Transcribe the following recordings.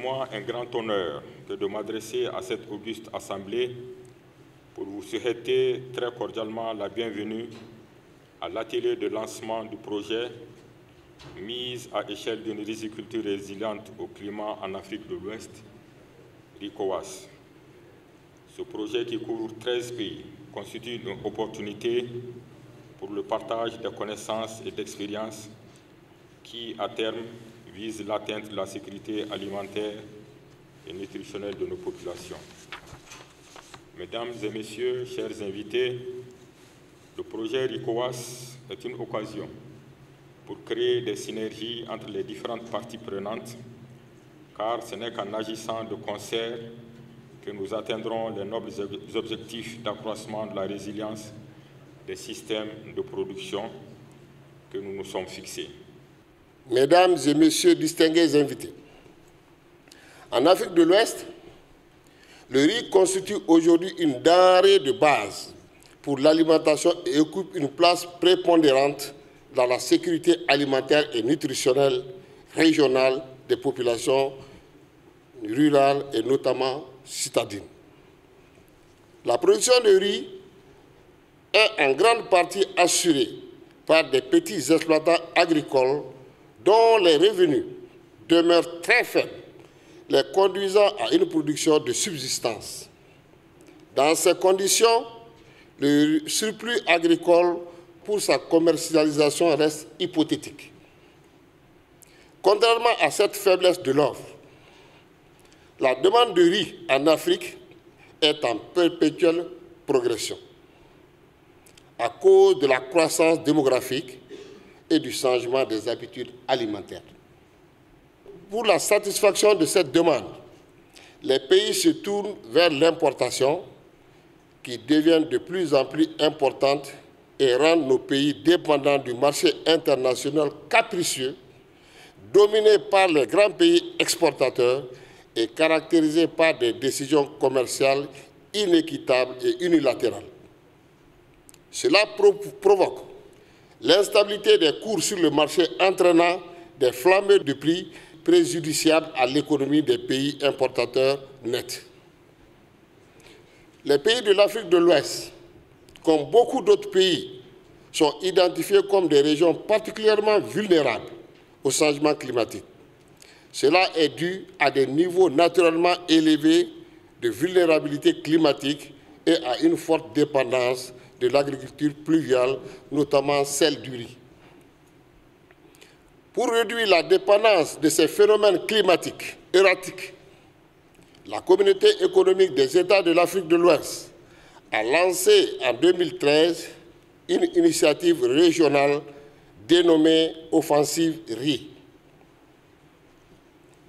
moi un grand honneur que de m'adresser à cette auguste assemblée pour vous souhaiter très cordialement la bienvenue à l'atelier de lancement du projet Mise à échelle d'une riziculture résiliente au climat en Afrique de l'Ouest, RICOWAS. Ce projet qui couvre 13 pays constitue une opportunité pour le partage de connaissances et d'expériences qui, à terme, vise l'atteinte de la sécurité alimentaire et nutritionnelle de nos populations. Mesdames et messieurs, chers invités, le projet RICOWAS est une occasion pour créer des synergies entre les différentes parties prenantes, car ce n'est qu'en agissant de concert que nous atteindrons les nobles objectifs d'accroissement de la résilience des systèmes de production que nous nous sommes fixés. Mesdames et messieurs distingués invités, en Afrique de l'Ouest, le riz constitue aujourd'hui une denrée de base pour l'alimentation et occupe une place prépondérante dans la sécurité alimentaire et nutritionnelle régionale des populations rurales et notamment citadines. La production de riz est en grande partie assurée par des petits exploitants agricoles dont les revenus demeurent très faibles, les conduisant à une production de subsistance. Dans ces conditions, le surplus agricole pour sa commercialisation reste hypothétique. Contrairement à cette faiblesse de l'offre, la demande de riz en Afrique est en perpétuelle progression à cause de la croissance démographique et du changement des habitudes alimentaires. Pour la satisfaction de cette demande, les pays se tournent vers l'importation qui devient de plus en plus importante et rend nos pays dépendants du marché international capricieux, dominé par les grands pays exportateurs et caractérisé par des décisions commerciales inéquitables et unilatérales. Cela provoque l'instabilité des cours sur le marché entraînant des flambées de prix préjudiciables à l'économie des pays importateurs nets. Les pays de l'Afrique de l'Ouest, comme beaucoup d'autres pays, sont identifiés comme des régions particulièrement vulnérables au changement climatique. Cela est dû à des niveaux naturellement élevés de vulnérabilité climatique et à une forte dépendance de l'agriculture pluviale, notamment celle du riz. Pour réduire la dépendance de ces phénomènes climatiques erratiques, la Communauté économique des États de l'Afrique de l'Ouest a lancé en 2013 une initiative régionale dénommée Offensive Riz,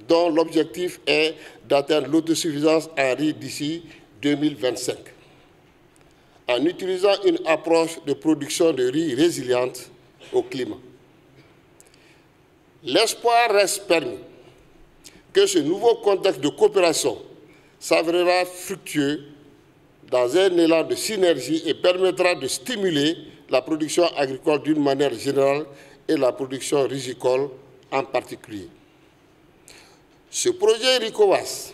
dont l'objectif est d'atteindre l'autosuffisance en riz d'ici 2025, en utilisant une approche de production de riz résiliente au climat. L'espoir reste permis que ce nouveau contexte de coopération s'avérera fructueux dans un élan de synergie et permettra de stimuler la production agricole d'une manière générale et la production rizicole en particulier. Ce projet RICOWAS,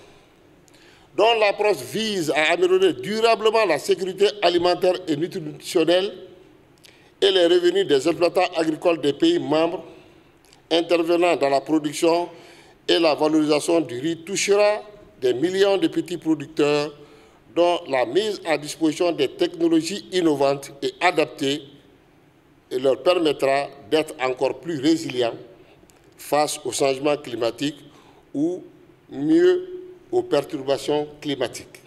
dont l'approche vise à améliorer durablement la sécurité alimentaire et nutritionnelle et les revenus des exploitants agricoles des pays membres intervenant dans la production et la valorisation du riz, touchera des millions de petits producteurs dont la mise à disposition des technologies innovantes et adaptées et leur permettra d'être encore plus résilients face au changement climatique ou mieux aux perturbations climatiques.